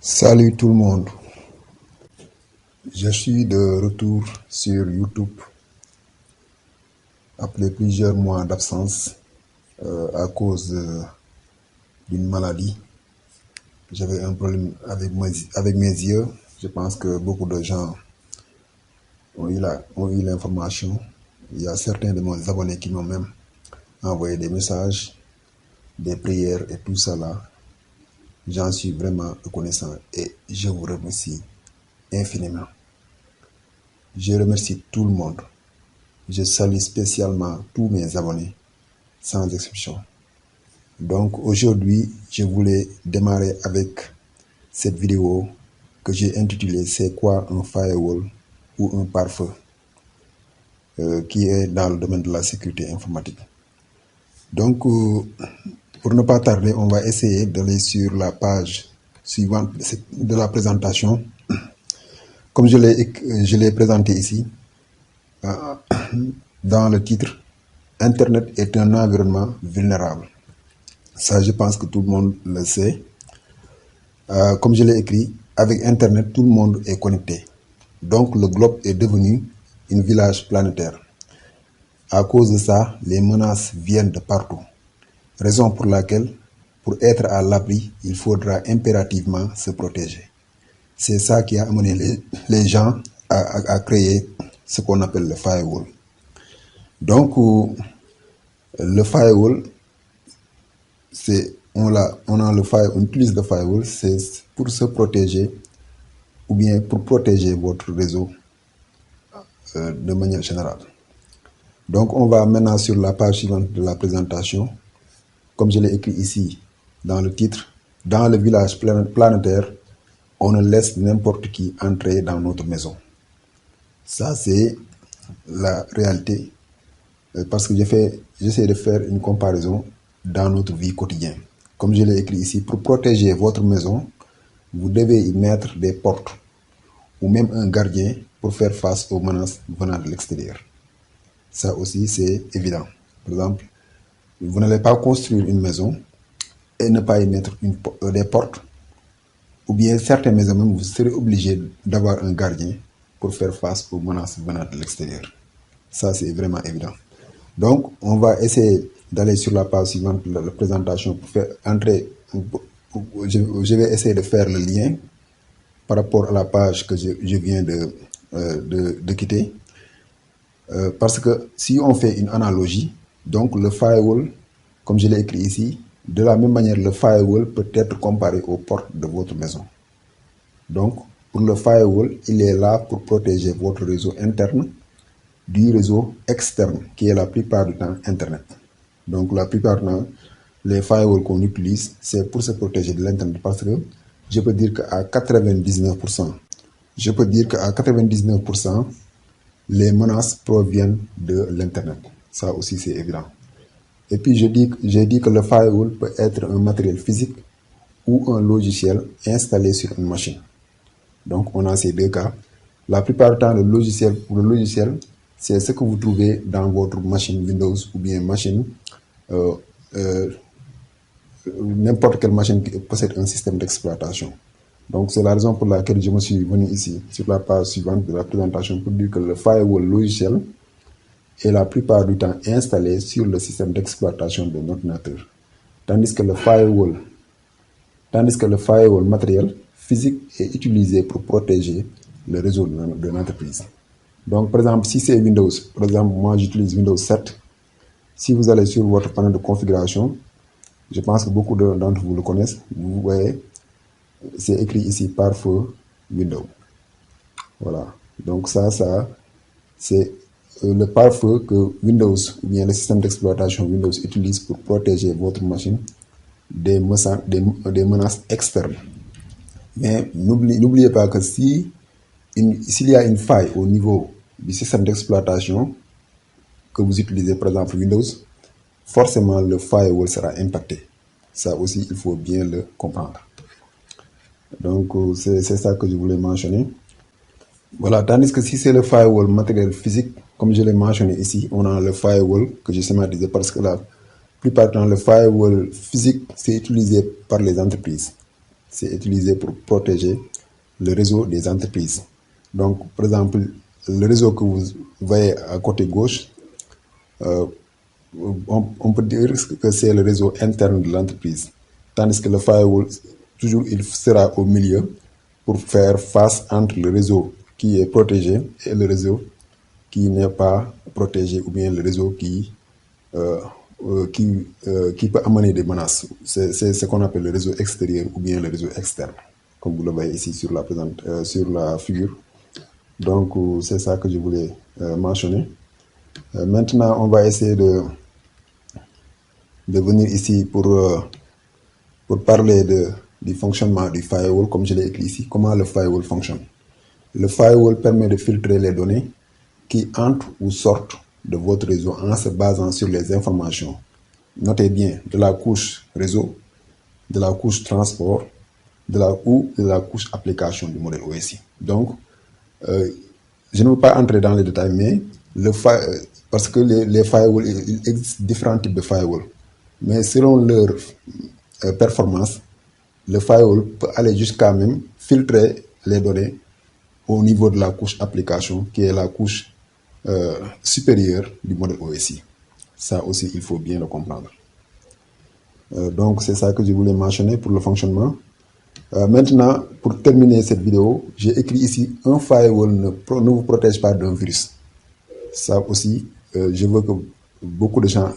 Salut tout le monde, je suis de retour sur YouTube après plusieurs mois d'absence à cause d'une maladie. J'avais un problème avec mes yeux. Je pense que beaucoup de gens ont eu l'information. Il y a certains de mes abonnés qui m'ont même envoyé des messages, des prières et tout ça là. J'en suis vraiment reconnaissant et je vous remercie infiniment. Je remercie tout le monde. Je salue spécialement tous mes abonnés, sans exception. Donc aujourd'hui, je voulais démarrer avec cette vidéo que j'ai intitulée C'est quoi un firewall ou un pare-feu qui est dans le domaine de la sécurité informatique. Donc pour ne pas tarder, on va essayer d'aller sur la page suivante de la présentation. Comme je l'ai présenté ici, dans le titre, Internet est un environnement vulnérable. Ça, je pense que tout le monde le sait. Comme je l'ai écrit, avec Internet, tout le monde est connecté. Donc, le globe est devenu un village planétaire. À cause de ça, les menaces viennent de partout. Raison pour laquelle, pour être à l'abri, il faudra impérativement se protéger. C'est ça qui a amené les gens à créer ce qu'on appelle le firewall. Donc, le firewall, on utilise le firewall, c'est pour se protéger ou bien pour protéger votre réseau de manière générale. Donc, on va maintenant sur la page suivante de la présentation. Comme je l'ai écrit ici dans le titre, dans le village planétaire, on ne laisse n'importe qui entrer dans notre maison. Ça, c'est la réalité. Parce que j'essaie de faire une comparaison dans notre vie quotidienne. Comme je l'ai écrit ici, pour protéger votre maison, vous devez y mettre des portes ou même un gardien pour faire face aux menaces venant de l'extérieur. Ça aussi, c'est évident. Par exemple, vous n'allez pas construire une maison et ne pas y mettre des portes, ou bien certaines maisons même, vous serez obligé d'avoir un gardien pour faire face aux menaces venant de l'extérieur. Ça, c'est vraiment évident. Donc, on va essayer d'aller sur la page suivante de la présentation pour faire entrer. Je vais essayer de faire le lien par rapport à la page que je viens de quitter. Parce que si on fait une analogie, donc le firewall, comme je l'ai écrit ici, de la même manière, le firewall peut être comparé aux portes de votre maison. Donc, pour le firewall, il est là pour protéger votre réseau interne du réseau externe, qui est la plupart du temps Internet. Donc, la plupart du temps, les firewalls qu'on utilise, c'est pour se protéger de l'Internet. Parce que je peux dire qu'à 99%, les menaces proviennent de l'Internet. Ça aussi, c'est évident. Et puis, j'ai dit que le firewall peut être un matériel physique ou un logiciel installé sur une machine. Donc, on a ces deux cas. La plupart du temps, le logiciel, c'est ce que vous trouvez dans votre machine Windows ou bien machine, n'importe quelle machine qui possède un système d'exploitation. Donc, c'est la raison pour laquelle je me suis venu ici, sur la page suivante de la présentation, pour dire que le firewall logiciel est la plupart du temps installé sur le système d'exploitation de notre ordinateur. Tandis que le firewall matériel physique est utilisé pour protéger le réseau de l'entreprise. Donc, par exemple, si c'est Windows, par exemple, moi j'utilise Windows 7. Si vous allez sur votre panneau de configuration, je pense que beaucoup d'entre vous le connaissent. Vous voyez, c'est écrit ici pare-feu Windows. Voilà. Donc ça c'est le pare-feu que Windows ou bien le système d'exploitation Windows utilise pour protéger votre machine des menaces externes. Mais n'oubliez pas que s'il y a une faille au niveau du système d'exploitation que vous utilisez, par exemple Windows, forcément le firewall sera impacté. Ça aussi, il faut bien le comprendre. Donc, c'est ça que je voulais mentionner. Voilà, tandis que si c'est le firewall matériel physique, comme je l'ai mentionné ici, on a le firewall que je schématisé parce que la plupart du temps, le firewall physique, c'est utilisé par les entreprises. c'est utilisé pour protéger le réseau des entreprises. Donc, par exemple, le réseau que vous voyez à côté gauche, on peut dire que c'est le réseau interne de l'entreprise. Tandis que le firewall, toujours, il sera au milieu pour faire face entre le réseau qui est protégé et le réseau qui n'est pas protégé, ou bien le réseau qui peut amener des menaces. C'est ce qu'on appelle le réseau extérieur ou bien le réseau externe, comme vous le voyez ici sur sur la figure. Donc, c'est ça que je voulais mentionner. Maintenant, on va essayer de venir ici pour parler du fonctionnement du firewall, comme je l'ai écrit ici, comment le firewall fonctionne. Le firewall permet de filtrer les données qui entrent ou sortent de votre réseau en se basant sur les informations. Notez bien, de la couche réseau, de la couche transport, de la couche application du modèle OSI. Donc, je ne veux pas entrer dans les détails, mais parce que les firewalls, il existe différents types de firewalls. Mais selon leur performance, le firewall peut aller jusqu'à même filtrer les données au niveau de la couche application, qui est la couche supérieure du modèle OSI. Ça aussi, il faut bien le comprendre. Donc, c'est ça que je voulais mentionner pour le fonctionnement. Maintenant, pour terminer cette vidéo, j'ai écrit ici, un firewall ne vous protège pas d'un virus. Ça aussi, je veux que beaucoup de gens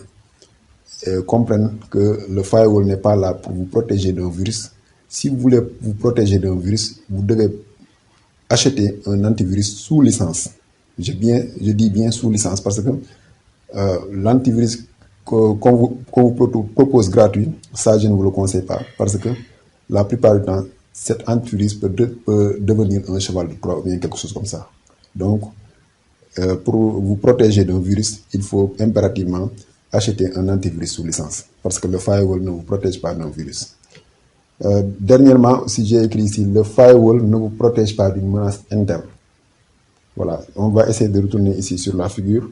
comprennent que le firewall n'est pas là pour vous protéger d'un virus. Si vous voulez vous protéger d'un virus, vous devez acheter un antivirus sous licence. Je dis bien sous licence parce que l'antivirus qu'on vous propose gratuit, ça je ne vous le conseille pas parce que la plupart du temps, cet antivirus peut devenir un cheval de Troie ou bien quelque chose comme ça. Donc, pour vous protéger d'un virus, il faut impérativement acheter un antivirus sous licence parce que le firewall ne vous protège pas d'un virus. Dernièrement, si j'ai écrit ici, le firewall ne vous protège pas d'une menace interne. Voilà, on va essayer de retourner ici sur la figure,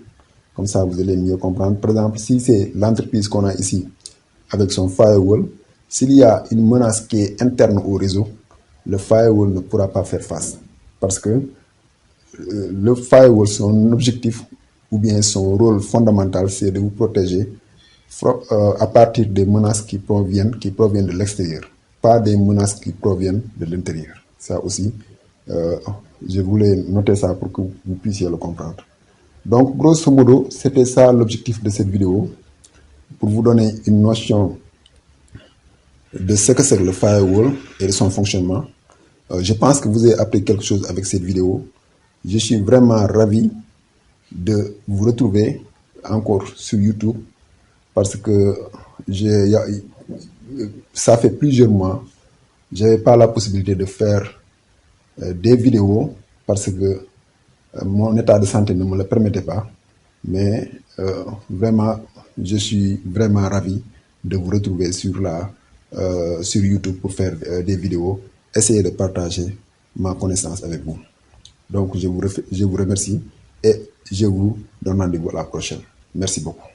comme ça vous allez mieux comprendre. Par exemple, si c'est l'entreprise qu'on a ici avec son firewall, s'il y a une menace qui est interne au réseau, le firewall ne pourra pas faire face parce que le firewall, son objectif ou bien son rôle fondamental, c'est de vous protéger à partir des menaces qui proviennent de l'extérieur, pas des menaces qui proviennent de l'intérieur. Ça aussi, je voulais noter ça pour que vous puissiez le comprendre. Donc, grosso modo, c'était ça l'objectif de cette vidéo, pour vous donner une notion de ce que c'est le firewall et de son fonctionnement. Je pense que vous avez appris quelque chose avec cette vidéo. Je suis vraiment ravi de vous retrouver encore sur YouTube parce que ça fait plusieurs mois, je n'avais pas la possibilité de faire des vidéos parce que mon état de santé ne me le permettait pas. Mais vraiment, je suis vraiment ravi de vous retrouver sur YouTube pour faire des vidéos, essayer de partager ma connaissance avec vous. Donc, je vous remercie et je vous donne rendez-vous à la prochaine. Merci beaucoup.